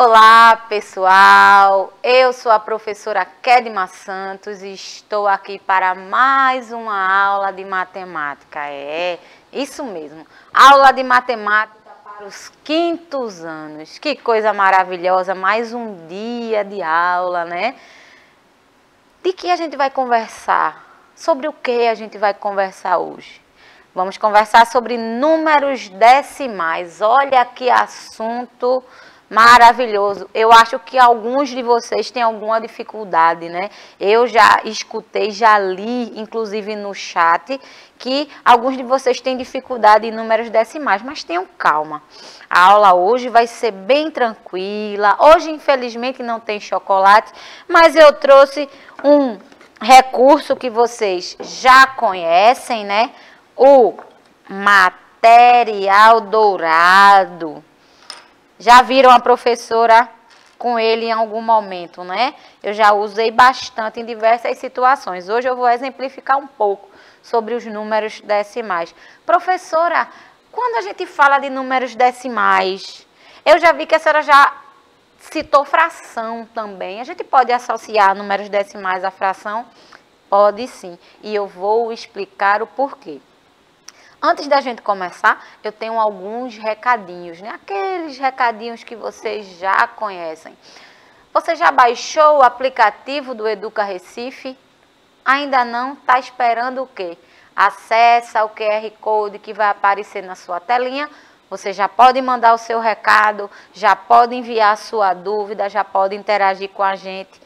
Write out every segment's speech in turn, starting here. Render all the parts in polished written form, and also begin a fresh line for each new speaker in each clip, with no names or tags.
Olá, pessoal! Eu sou a professora Kedma Santos e estou aqui para mais uma aula de matemática. É, isso mesmo, aula de matemática para os quintos anos. Que coisa maravilhosa, mais um dia de aula, né? De que a gente vai conversar? Sobre o que a gente vai conversar hoje? Vamos conversar sobre números decimais. Olha que assunto maravilhoso. Eu acho que alguns de vocês têm alguma dificuldade, né? Eu já escutei, já li, inclusive no chat, que alguns de vocês têm dificuldade em números decimais, mas tenham calma. A aula hoje vai ser bem tranquila. Hoje, infelizmente, não tem chocolate, mas eu trouxe um recurso que vocês já conhecem, né? O material dourado. Já viram a professora com ele em algum momento, né? Eu já usei bastante em diversas situações. Hoje eu vou exemplificar um pouco sobre os números decimais. Professora, quando a gente fala de números decimais, eu já vi que a senhora já citou fração também. A gente pode associar números decimais à fração? Pode sim. E eu vou explicar o porquê. Antes da gente começar, eu tenho alguns recadinhos, né? Aqueles recadinhos que vocês já conhecem. Você já baixou o aplicativo do Educa Recife? Ainda não? Está esperando o quê? Acessa o QR Code que vai aparecer na sua telinha. Você já pode mandar o seu recado, já pode enviar a sua dúvida, já pode interagir com a gente.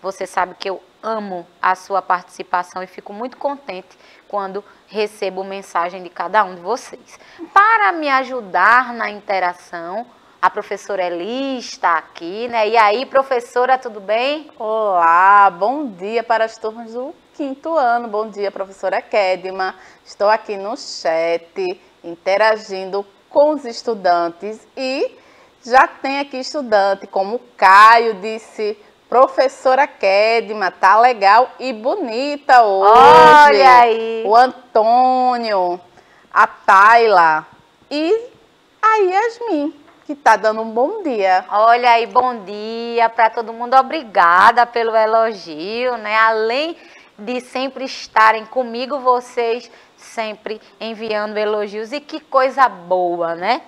Você sabe que eu amo a sua participação e fico muito contente quando recebo mensagem de cada um de vocês. Para me ajudar na interação, a professora Eli está aqui, né? E aí, professora, tudo bem?
Olá, bom dia para as turmas do quinto ano. Bom dia, professora Kedma. Estou aqui no chat, interagindo com os estudantes e já tem aqui estudante, como o Caio disse: professora Kedma, tá legal e bonita hoje.
Olha aí.
O Antônio, a Tayla e a Yasmin, que tá dando um bom dia.
Olha aí, bom dia para todo mundo. Obrigada pelo elogio, né? Além de sempre estarem comigo, vocês sempre enviando elogios. E que coisa boa, né?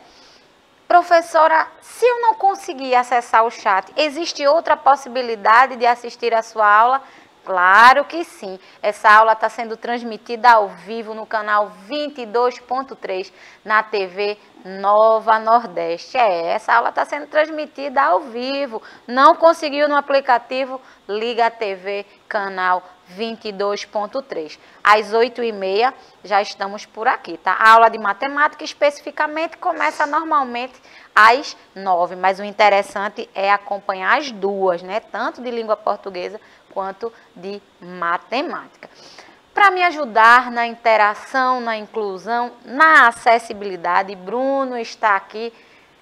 Professora, se eu não conseguir acessar o chat, existe outra possibilidade de assistir a sua aula? Claro que sim. Essa aula está sendo transmitida ao vivo no canal 22.3 na TV Nova Nordeste. Essa aula está sendo transmitida ao vivo. Não conseguiu no aplicativo? Liga a TV, canal 22.3. Às 8h30 já estamos por aqui, tá? A aula de matemática especificamente começa normalmente às 9h, mas o interessante é acompanhar as duas, né? Tanto de língua portuguesa quanto de matemática. Para me ajudar na interação, na inclusão, na acessibilidade, Bruno está aqui,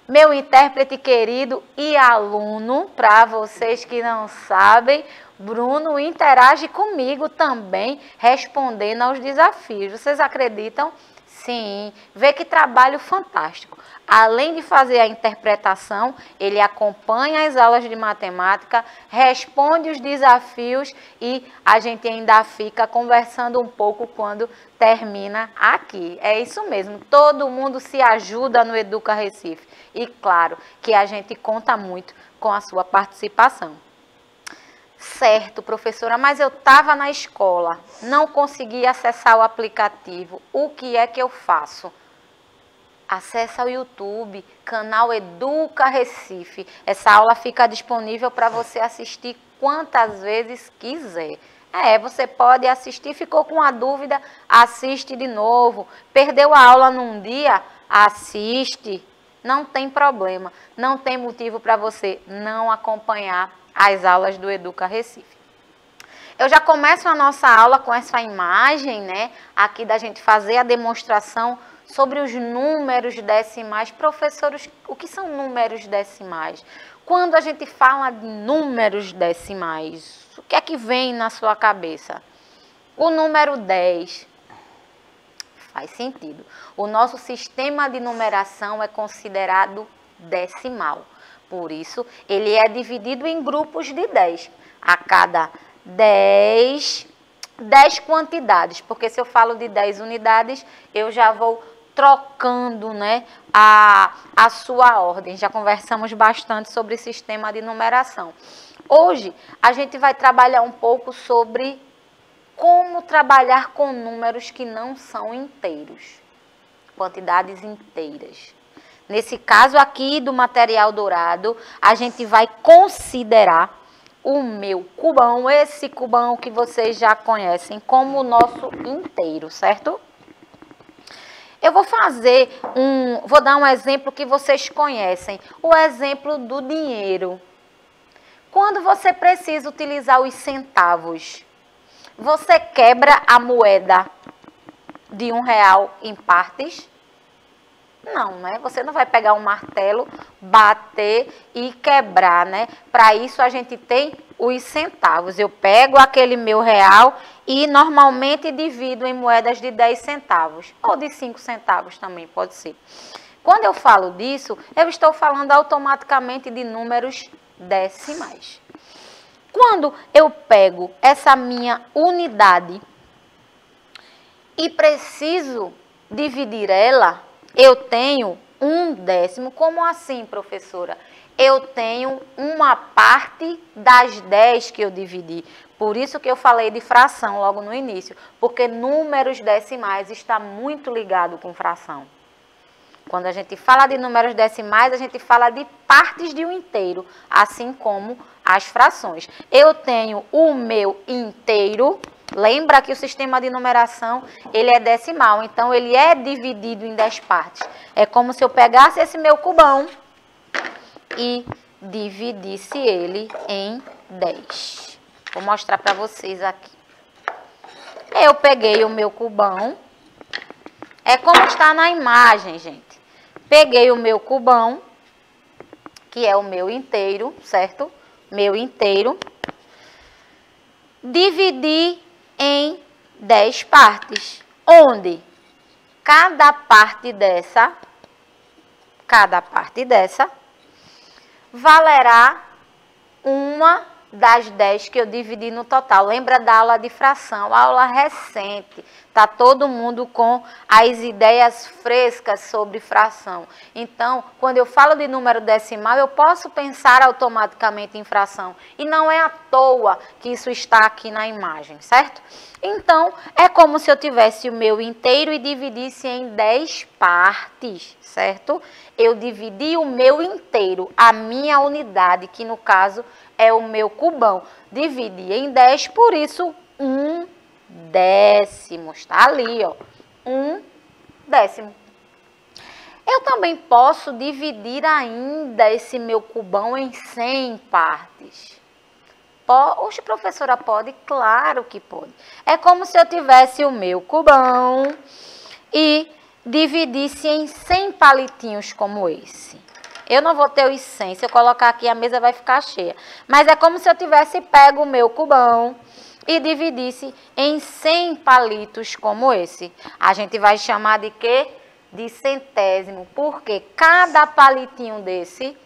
meu intérprete querido e aluno. Para vocês que não sabem, Bruno interage comigo também, respondendo aos desafios. Vocês acreditam? Sim, vê que trabalho fantástico. Além de fazer a interpretação, ele acompanha as aulas de matemática, responde os desafios e a gente ainda fica conversando um pouco quando termina aqui. É isso mesmo, todo mundo se ajuda no Educa Recife. E claro que a gente conta muito com a sua participação. Certo, professora, mas eu estava na escola, não consegui acessar o aplicativo. O que é que eu faço? Acesse ao YouTube, canal Educa Recife. Essa aula fica disponível para você assistir quantas vezes quiser. Você pode assistir, ficou com a dúvida, assiste de novo. Perdeu a aula num dia, assiste. Não tem problema, não tem motivo para você não acompanhar as aulas do Educa Recife. Eu já começo a nossa aula com essa imagem, né? Aqui da gente fazer a demonstração sobre os números decimais. Professores, o que são números decimais? Quando a gente fala de números decimais, o que é que vem na sua cabeça? O número 10. Faz sentido. O nosso sistema de numeração é considerado decimal. Por isso, ele é dividido em grupos de 10. A cada 10 quantidades, porque se eu falo de 10 unidades, eu já vou trocando, né, a sua ordem. Já conversamos bastante sobre sistema de numeração. Hoje, a gente vai trabalhar um pouco sobre como trabalhar com números que não são inteiros, quantidades inteiras. Nesse caso aqui do material dourado, a gente vai considerar o meu cubão, esse cubão que vocês já conhecem como o nosso inteiro, certo? Eu vou vou dar um exemplo que vocês conhecem, o exemplo do dinheiro. Quando você precisa utilizar os centavos, você quebra a moeda de R$1 em partes? Não, né? Você não vai pegar um martelo, bater e quebrar, né? Para isso a gente tem os centavos. Eu pego aquele meu real e normalmente divido em moedas de 10 centavos. Ou de 5 centavos também, pode ser. Quando eu falo disso, eu estou falando automaticamente de números decimais. Quando eu pego essa minha unidade e preciso dividir ela, eu tenho 1/10. Como assim, professora? Eu tenho uma parte das 10 que eu dividi. Por isso que eu falei de fração logo no início, porque números decimais está muito ligado com fração. Quando a gente fala de números decimais, a gente fala de partes de um inteiro, assim como as frações. Eu tenho o meu inteiro. Lembra que o sistema de numeração, ele é decimal, então ele é dividido em 10 partes. É como se eu pegasse esse meu cubão e dividisse ele em 10. Vou mostrar para vocês aqui. Eu peguei o meu cubão, é como está na imagem, gente. Peguei o meu cubão, que é o meu inteiro, certo? Meu inteiro. Dividi em 10 partes, onde cada parte dessa valerá uma das 10 que eu dividi no total. Lembra da aula de fração, aula recente. Tá todo mundo com as ideias frescas sobre fração. Então, quando eu falo de número decimal, eu posso pensar automaticamente em fração. E não é à toa que isso está aqui na imagem, certo? Então, é como se eu tivesse o meu inteiro e dividisse em 10 partes, certo? Eu dividi o meu inteiro, a minha unidade, que no caso é o meu cubão. Dividi em 10, por isso 1/10. Está ali, ó. 1/10. Eu também posso dividir ainda esse meu cubão em 100 partes. Oxe, professora, pode? Claro que pode. É como se eu tivesse o meu cubão e dividisse em 100 palitinhos como esse. Eu não vou ter os 100, se eu colocar aqui a mesa vai ficar cheia. Mas é como se eu tivesse pego o meu cubão e dividisse em 100 palitos como esse. A gente vai chamar de quê? De centésimo, porque cada palitinho desse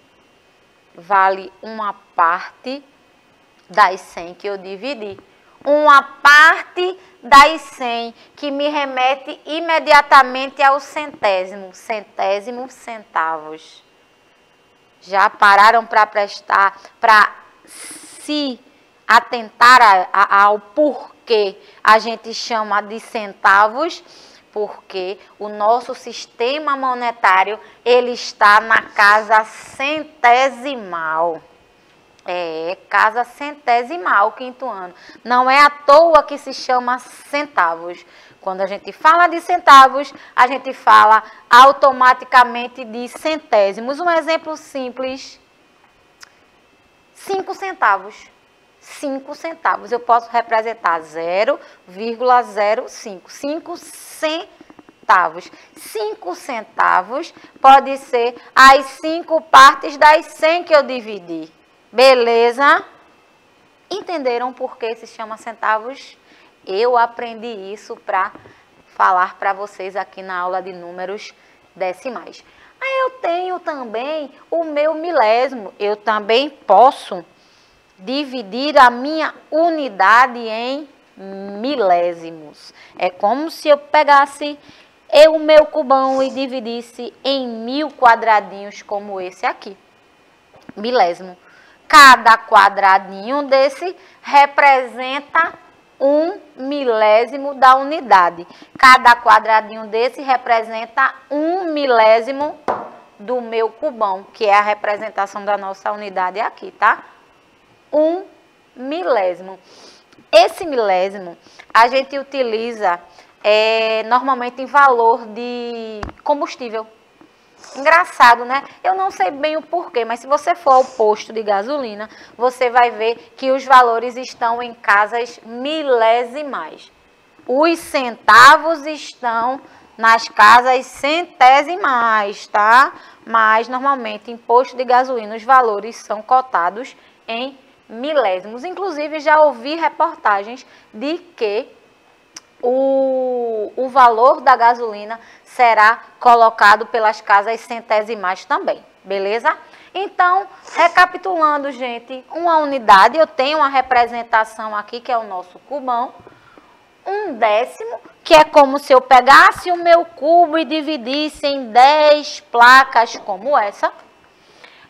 vale uma parte das 100 que eu dividi. Uma parte das 100 que me remete imediatamente ao centésimo. Centésimo centavos. Já pararam para se atentar ao porquê a gente chama de centavos? Porque o nosso sistema monetário, ele está na casa centesimal. É, casa centesimal, quinto ano. Não é à toa que se chama centavos. Quando a gente fala de centavos, a gente fala automaticamente de centésimos. Um exemplo simples, 5 centavos. 5 centavos. Eu posso representar 0,05. 5 centavos. 5 centavos pode ser as 5 partes das 100 que eu dividi. Beleza? Entenderam por que se chama centavos? Eu aprendi isso para falar para vocês aqui na aula de números decimais. Aí eu tenho também o meu milésimo. Eu também posso dividir a minha unidade em milésimos. É como se eu pegasse o meu cubão e dividisse em 1000 quadradinhos como esse aqui. Milésimo. Cada quadradinho desse representa 1 milésimo da unidade. Cada quadradinho desse representa 1 milésimo do meu cubão, que é a representação da nossa unidade aqui, tá? 1 milésimo. Esse milésimo a gente utiliza normalmente em valor de combustível. Engraçado, né? Eu não sei bem o porquê, mas se você for ao posto de gasolina, você vai ver que os valores estão em casas milésimais. Os centavos estão nas casas centésimais, tá? Mas, normalmente, em posto de gasolina, os valores são cotados em milésimos. Inclusive, já ouvi reportagens de que o valor da gasolina será colocado pelas casas centésimais também, beleza? Então, recapitulando, gente, uma unidade, eu tenho uma representação aqui, que é o nosso cubão. 1/10, que é como se eu pegasse o meu cubo e dividisse em 10 placas como essa.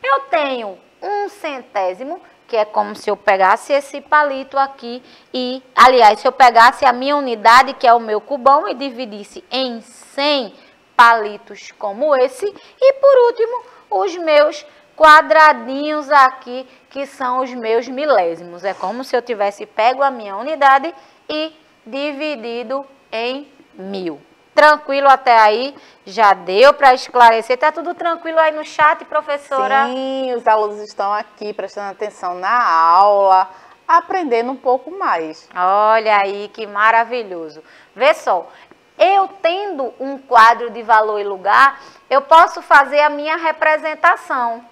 Eu tenho 1/100, que é como se eu pegasse esse palito aqui e, aliás, se eu pegasse a minha unidade, que é o meu cubão, e dividisse em 100 palitos como esse. E, por último, os meus quadradinhos aqui, que são os meus milésimos. É como se eu tivesse pego a minha unidade e dividido em 1000. Tranquilo até aí? Já deu para esclarecer? Tá tudo tranquilo aí no chat, professora?
Sim, os alunos estão aqui prestando atenção na aula, aprendendo um pouco mais.
Olha aí, que maravilhoso. Vê só, eu tendo um quadro de valor e lugar, eu posso fazer a minha representação.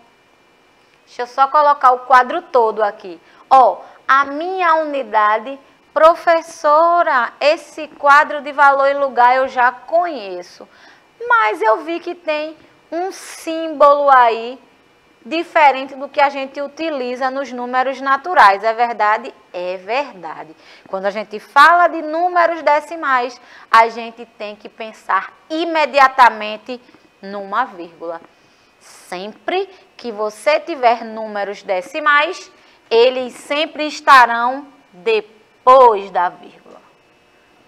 Deixa eu só colocar o quadro todo aqui. Ó, a minha unidade... Professora, esse quadro de valor e lugar eu já conheço, mas eu vi que tem um símbolo aí diferente do que a gente utiliza nos números naturais. É verdade? É verdade. Quando a gente fala de números decimais, a gente tem que pensar imediatamente numa vírgula. Sempre que você tiver números decimais, eles sempre estarão depois da vírgula.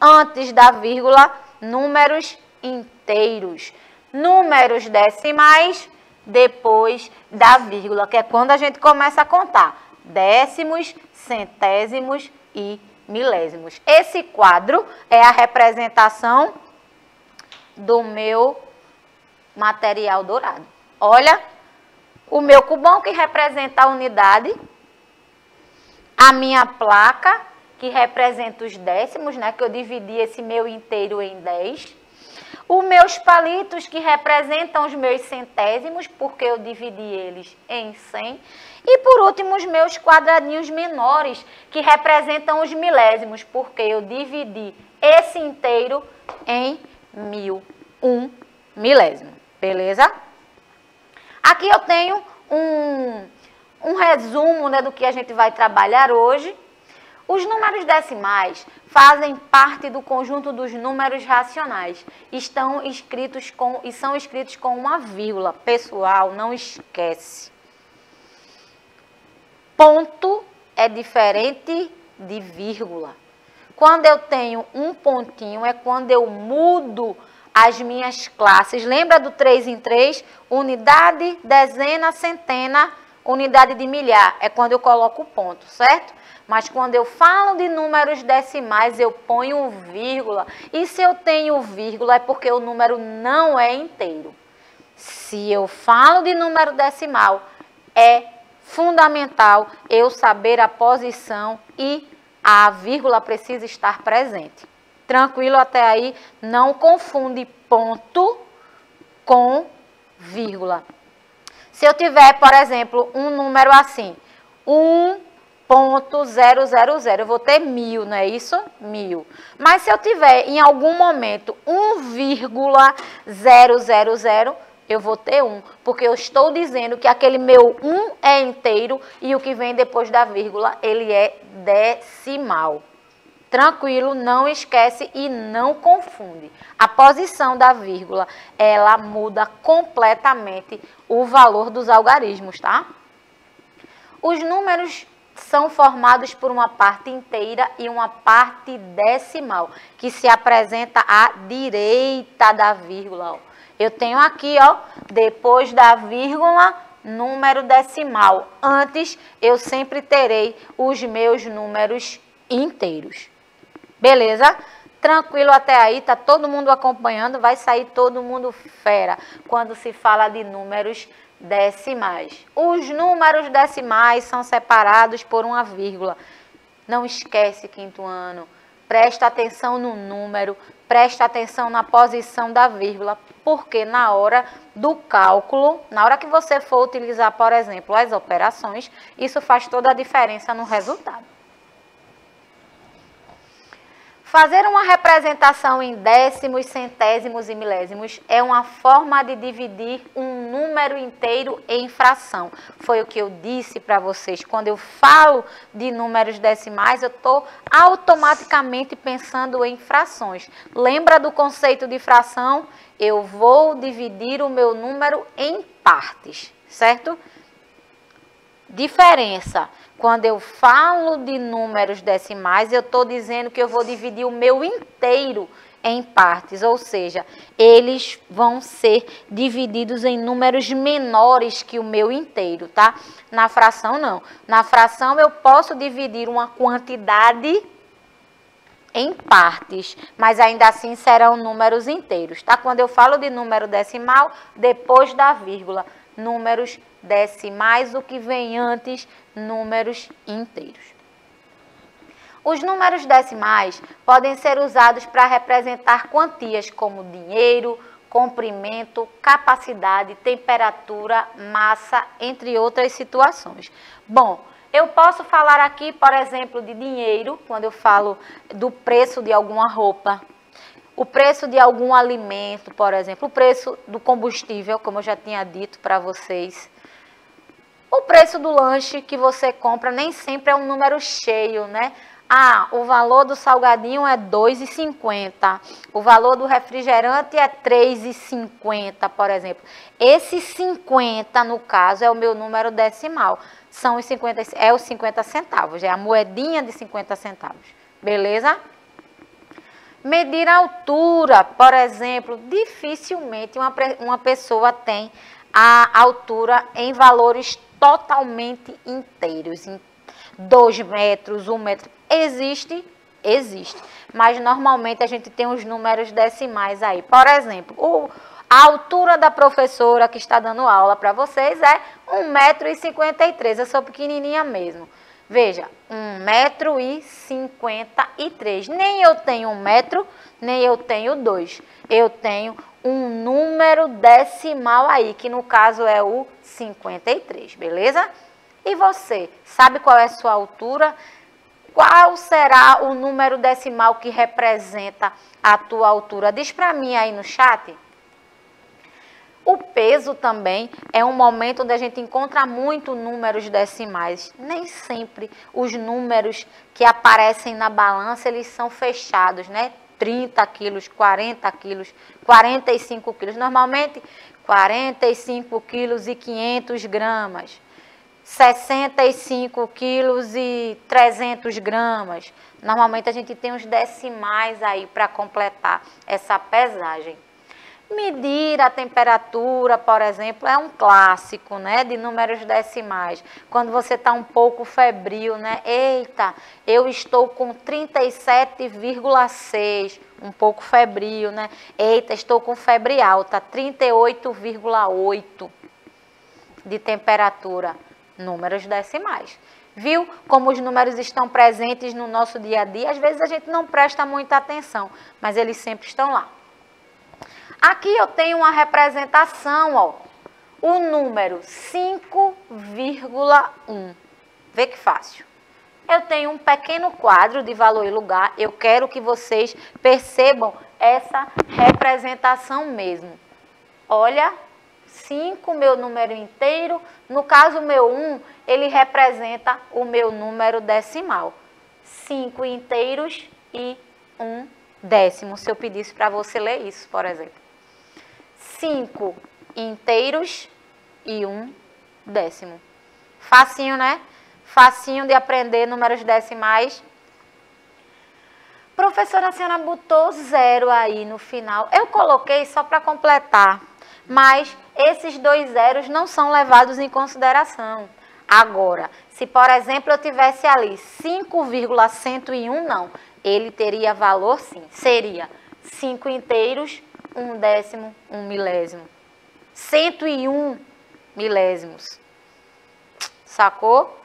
Antes da vírgula, números inteiros. Números decimais, depois da vírgula, que é quando a gente começa a contar décimos, centésimos e milésimos. Esse quadro é a representação do meu material dourado. Olha, o meu cubão, que representa a unidade, a minha placa, que representa os décimos, né, que eu dividi esse meu inteiro em 10. Os meus palitos, que representam os meus centésimos, porque eu dividi eles em 100. E, por último, os meus quadradinhos menores, que representam os milésimos, porque eu dividi esse inteiro em 1000, 1 milésimo. Beleza? Aqui eu tenho um resumo, né, do que a gente vai trabalhar hoje. Os números decimais fazem parte do conjunto dos números racionais. São escritos com uma vírgula. Pessoal, não esquece. Ponto é diferente de vírgula. Quando eu tenho um pontinho, é quando eu mudo as minhas classes. Lembra do 3 em 3? Unidade, dezena, centena, unidade de milhar. É quando eu coloco o ponto, certo? Mas quando eu falo de números decimais, eu ponho vírgula. E se eu tenho vírgula, é porque o número não é inteiro. Se eu falo de número decimal, é fundamental eu saber a posição e a vírgula precisa estar presente. Tranquilo até aí? Não confunde ponto com vírgula. Se eu tiver, por exemplo, um número assim, 1.000, eu vou ter 1000, não é isso? 1000. Mas se eu tiver em algum momento 1,000, eu vou ter 1, porque eu estou dizendo que aquele meu 1 é inteiro e o que vem depois da vírgula, ele é decimal. Tranquilo, não esquece e não confunde. A posição da vírgula, ela muda completamente o valor dos algarismos, tá? Os números são formados por uma parte inteira e uma parte decimal, que se apresenta à direita da vírgula. Ó. Eu tenho aqui, ó, depois da vírgula, número decimal. Antes, eu sempre terei os meus números inteiros. Beleza? Tranquilo até aí, tá todo mundo acompanhando, vai sair todo mundo fera quando se fala de números decimais. Os números decimais são separados por uma vírgula. Não esquece, quinto ano, presta atenção no número, presta atenção na posição da vírgula, porque na hora do cálculo, na hora que você for utilizar, por exemplo, as operações, isso faz toda a diferença no resultado. Fazer uma representação em décimos, centésimos e milésimos é uma forma de dividir um número inteiro em fração. Foi o que eu disse para vocês. Quando eu falo de números decimais, eu estou automaticamente pensando em frações. Lembra do conceito de fração? Eu vou dividir o meu número em partes, certo? Diferença. Quando eu falo de números decimais, eu estou dizendo que eu vou dividir o meu inteiro em partes, ou seja, eles vão ser divididos em números menores que o meu inteiro, tá? Na fração, não. Na fração, eu posso dividir uma quantidade em partes, mas ainda assim serão números inteiros, tá? Quando eu falo de número decimal, depois da vírgula, números decimais, o que vem antes, números inteiros. Os números decimais podem ser usados para representar quantias como dinheiro, comprimento, capacidade, temperatura, massa, entre outras situações. Bom, eu posso falar aqui, por exemplo, de dinheiro, quando eu falo do preço de alguma roupa, o preço de algum alimento, por exemplo, o preço do combustível, como eu já tinha dito para vocês. O preço do lanche que você compra nem sempre é um número cheio, né? Ah, o valor do salgadinho é R$ 2,50. O valor do refrigerante é R$ 3,50, por exemplo. Esse 50, no caso, é o meu número decimal. São os 50, é os 50 centavos, é a moedinha de 50 centavos. Beleza? Medir a altura, por exemplo, dificilmente uma pessoa tem a altura em valores totalmente inteiros. 2 metros, 1 metro. Existe, mas normalmente a gente tem os números decimais aí. Por exemplo, a altura da professora que está dando aula para vocês é 1,53 m. Eu sou pequenininha mesmo. Veja, 1,53 m. Nem eu tenho 1 metro, nem eu tenho 2. Eu tenho um número decimal aí, que no caso é o 53, beleza? E você, sabe qual é a sua altura? Qual será o número decimal que representa a tua altura? Diz para mim aí no chat. O peso também é um momento onde a gente encontra muito números decimais. Nem sempre os números que aparecem na balança, eles são fechados, né? 30 quilos, 40 quilos, 45 quilos. Normalmente, 45 quilos e 500 gramas. 65 quilos e 300 gramas. Normalmente a gente tem os decimais aí para completar essa pesagem. Medir a temperatura, por exemplo, é um clássico, né, de números decimais. Quando você está um pouco febril, né? Eita, eu estou com 37,6, um pouco febril, né? Eita, estou com febre alta, 38,8 de temperatura. Números decimais. Viu como os números estão presentes no nosso dia a dia? Às vezes a gente não presta muita atenção, mas eles sempre estão lá. Aqui eu tenho uma representação, ó, o número 5,1. Vê que fácil. Eu tenho um pequeno quadro de valor e lugar. Eu quero que vocês percebam essa representação mesmo. Olha 5, meu número inteiro. No caso, o meu 1, ele representa o meu número decimal. 5 inteiros e 1 décimo. Se eu pedisse para você ler isso, por exemplo. 5 inteiros e 1 décimo. Facinho, né? Facinho de aprender números decimais. Professora, a senhora botou 0 aí no final. Eu coloquei só para completar, mas esses 2 zeros não são levados em consideração. Agora, se por exemplo eu tivesse ali 5,101, não. Ele teria valor sim. Seria 5 inteiros, 1 décimo, 1 milésimo. 101 milésimos. Sacou?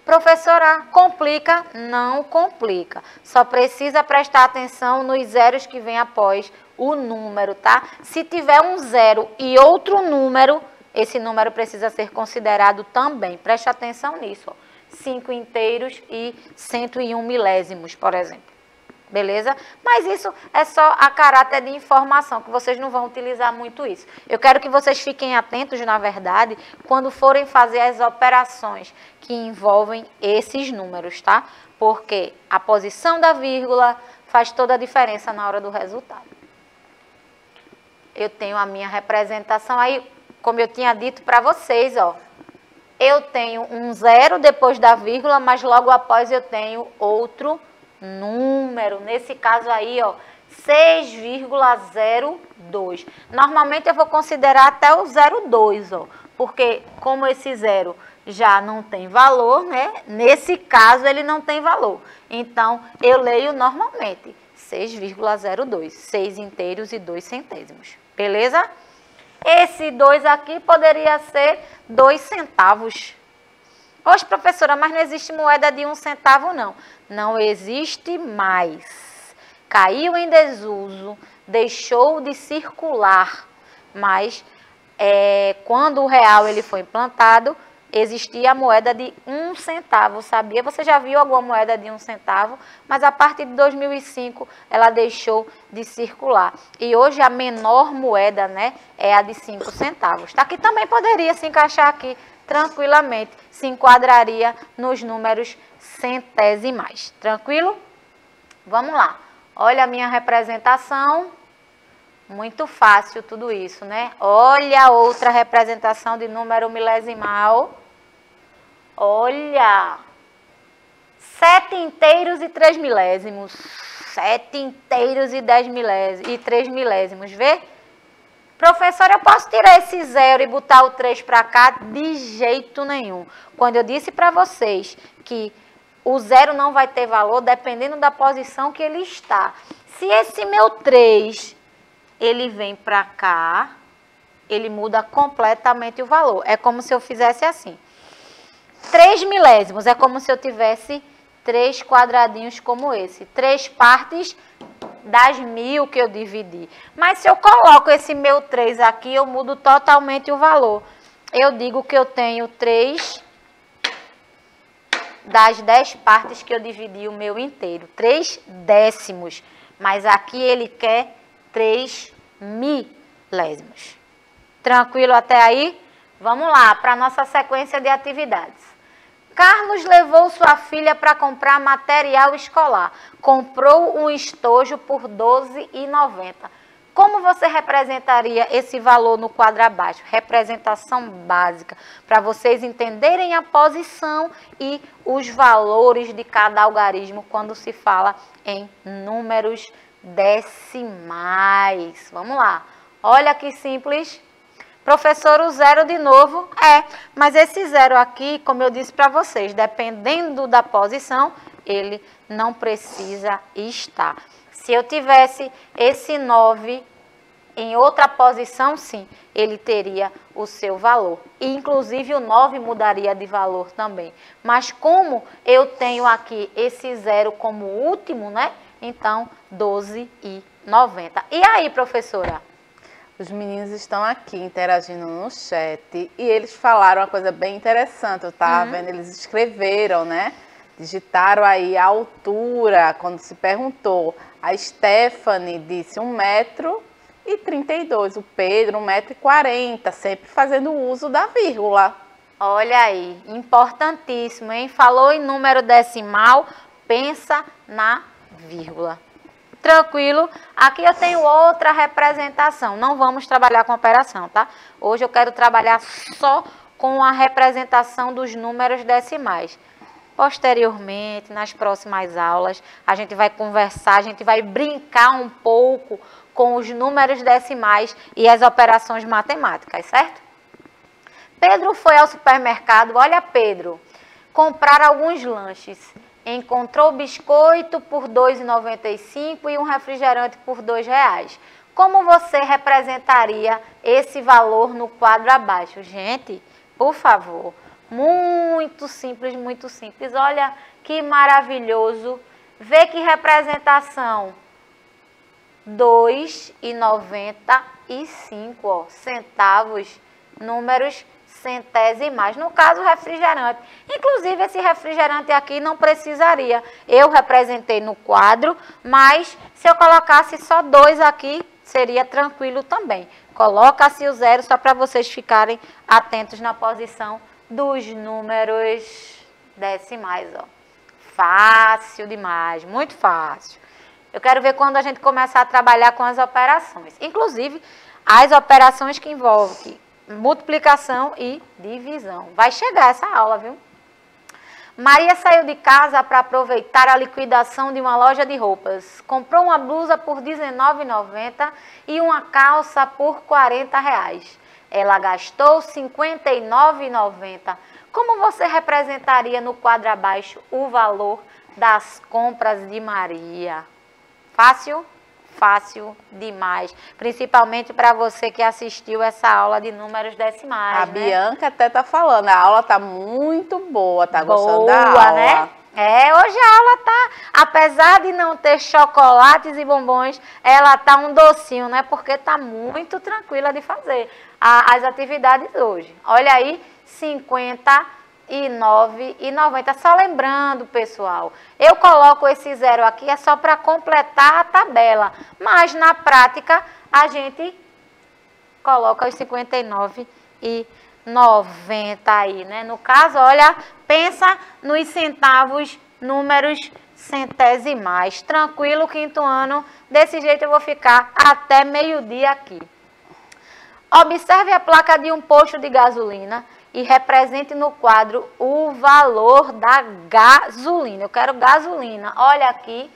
Professora, complica? Não complica. Só precisa prestar atenção nos zeros que vem após o número, tá? Se tiver um zero e outro número, esse número precisa ser considerado também. Preste atenção nisso, ó. 5 inteiros e 101 milésimos, por exemplo. Beleza? Mas isso é só a caráter de informação, que vocês não vão utilizar muito isso. Eu quero que vocês fiquem atentos, na verdade, quando forem fazer as operações que envolvem esses números, tá? Porque a posição da vírgula faz toda a diferença na hora do resultado. Eu tenho a minha representação aí, como eu tinha dito para vocês, ó. Eu tenho um zero depois da vírgula, mas logo após eu tenho outro número. Nesse caso aí, ó, 6,02. Normalmente eu vou considerar até o 0,2, ó, porque como esse zero já não tem valor, né? Nesse caso ele não tem valor. Então eu leio normalmente 6,02, 6 inteiros e 2 centésimos. Beleza? Esse 2 aqui poderia ser 2 centavos. Oxe, professora, mas não existe moeda de 1 centavo, não. Não existe mais. Caiu em desuso, deixou de circular. Mas quando o real ele foi implantado, existia a moeda de 1 centavo, sabia? Você já viu alguma moeda de 1 centavo? Mas a partir de 2005, ela deixou de circular. E hoje a menor moeda, né, é a de 5 centavos. Tá? Que também poderia se encaixar aqui tranquilamente, se enquadraria nos números centésimais. Tranquilo? Vamos lá. Olha a minha representação. Muito fácil tudo isso, né? Olha outra representação de número milesimal. Olha! 7 inteiros e 3 milésimos. 7 inteiros e 3 milésimos. Vê? Professora, eu posso tirar esse 0 e botar o 3 para cá? De jeito nenhum. Quando eu disse para vocês que o 0 não vai ter valor, dependendo da posição que ele está. Se esse meu 3, ele vem para cá, ele muda completamente o valor. É como se eu fizesse assim. 3 milésimos, é como se eu tivesse 3 quadradinhos como esse. 3 partes das 1000 que eu dividi. Mas se eu coloco esse meu 3 aqui, eu mudo totalmente o valor. Eu digo que eu tenho 3 das 10 partes que eu dividi o meu inteiro. 3 décimos. Mas aqui ele quer 3 milésimos. Tranquilo até aí? Vamos lá para a nossa sequência de atividades. Carlos levou sua filha para comprar material escolar. Comprou um estojo por R$ 12,90. Como você representaria esse valor no quadro abaixo? Representação básica, para vocês entenderem a posição e os valores de cada algarismo quando se fala em números decimais. Vamos lá. Olha que simples. Professor, o 0 de novo? Mas esse 0 aqui, como eu disse para vocês, dependendo da posição, ele não precisa estar. Se eu tivesse esse 9 em outra posição, sim, ele teria o seu valor. E, inclusive, o 9 mudaria de valor também. Mas como eu tenho aqui esse 0 como último, né? Então, 12,90. E aí, professora?
Os meninos estão aqui interagindo no chat e eles falaram uma coisa bem interessante, eu estava vendo, eles escreveram, né? Digitaram aí a altura, quando se perguntou. A Stephanie disse 1 metro e 32. O Pedro, 1,40 m, sempre fazendo uso da vírgula.
Olha aí, importantíssimo, hein? Falou em número decimal, pensa na vírgula. Tranquilo? Aqui eu tenho outra representação. Não vamos trabalhar com operação, tá? Hoje eu quero trabalhar só com a representação dos números decimais. Posteriormente, nas próximas aulas, a gente vai conversar, a gente vai brincar um pouco com os números decimais e as operações matemáticas, certo? Pedro foi ao supermercado, olha Pedro, comprar alguns lanches. Encontrou biscoito por R$ 2,95 e um refrigerante por R$ 2,00. Como você representaria esse valor no quadro abaixo? Gente, por favor, muito simples, muito simples. Olha que maravilhoso. Vê que representação. R$ 2,95 centavos, números centésimais, no caso refrigerante. Inclusive esse refrigerante aqui não precisaria, eu representei no quadro, mas se eu colocasse só 2 aqui, seria tranquilo também. Coloca-se o 0 só para vocês ficarem atentos na posição dos números decimais, ó. Fácil demais, muito fácil. Eu quero ver quando a gente começar a trabalhar com as operações, inclusive as operações que envolvem multiplicação e divisão. Vai chegar essa aula, viu? Maria saiu de casa para aproveitar a liquidação de uma loja de roupas. Comprou uma blusa por R$ 19,90 e uma calça por R$ 40. Ela gastou R$ 59,90. Como você representaria no quadro abaixo o valor das compras de Maria? Fácil? Fácil demais, principalmente para você que assistiu essa aula de números decimais,
A Bianca até tá falando, a aula tá muito boa, tá gostando da
boa,
aula,
né? Hoje a aula tá, apesar de não ter chocolates e bombons, ela tá um docinho, né? Porque tá muito tranquila de fazer as atividades hoje. Olha aí, 59,90. Só lembrando, pessoal, eu coloco esse 0 aqui, é só para completar a tabela. Mas na prática, a gente coloca os 59,90 aí, né? No caso, olha, pensa nos centavos, números centésimais. Tranquilo, quinto ano. Desse jeito eu vou ficar até meio-dia aqui. Observe a placa de um posto de gasolina e represente no quadro o valor da gasolina. Eu quero gasolina. Olha aqui,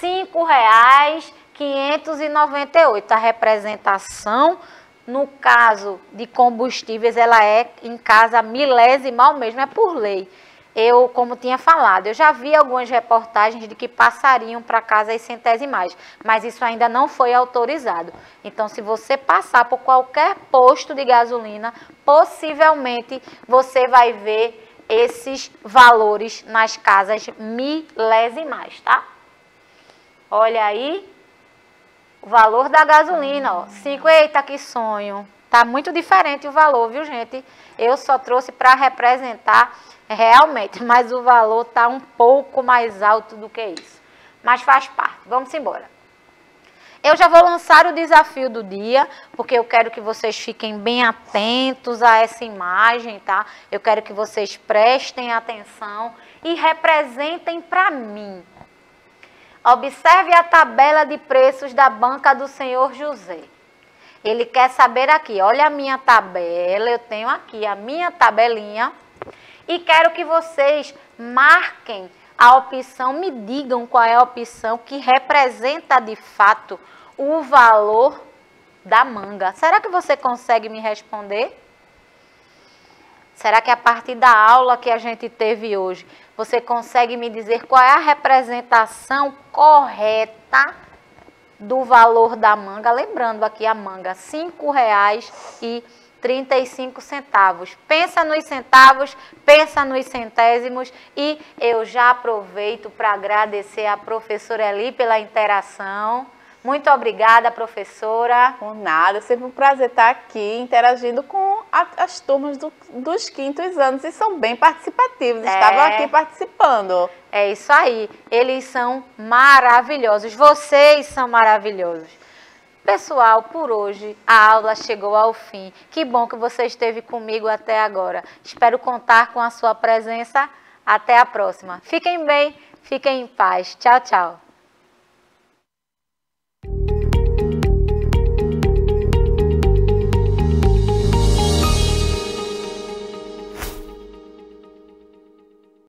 R$ 5,598. A representação, no caso de combustíveis, ela é em casa milesimal mesmo, é por lei. Eu, como tinha falado, eu já vi algumas reportagens de que passariam para casa as centésimais, mas isso ainda não foi autorizado. Então, se você passar por qualquer posto de gasolina, possivelmente você vai ver esses valores nas casas milesimais, tá? Olha aí, o valor da gasolina, ó, 5, eita, que sonho. Tá muito diferente o valor, viu, gente? Eu só trouxe para representar realmente, mas o valor tá um pouco mais alto do que isso. Mas faz parte. Vamos embora. Eu já vou lançar o desafio do dia, porque eu quero que vocês fiquem bem atentos a essa imagem, tá? Eu quero que vocês prestem atenção e representem para mim. Observe a tabela de preços da banca do senhor José. Ele quer saber aqui, olha a minha tabela, eu tenho aqui a minha tabelinha e quero que vocês marquem a opção, me digam qual é a opção que representa de fato o valor da manga. Será que você consegue me responder? Será que a partir da aula que a gente teve hoje, você consegue me dizer qual é a representação correta do valor da manga? Lembrando aqui a manga, R$ 5,35. Pensa nos centavos, pensa nos centésimos e eu já aproveito para agradecer a professora Eli pela interação. Muito obrigada, professora.
Por nada, é sempre um prazer estar aqui interagindo com as turmas dos quintos anos e são bem participativos, estavam aqui participando.
É isso aí, eles são maravilhosos, vocês são maravilhosos. Pessoal, por hoje a aula chegou ao fim. Que bom que você esteve comigo até agora. Espero contar com a sua presença. Até a próxima. Fiquem bem, fiquem em paz. Tchau, tchau.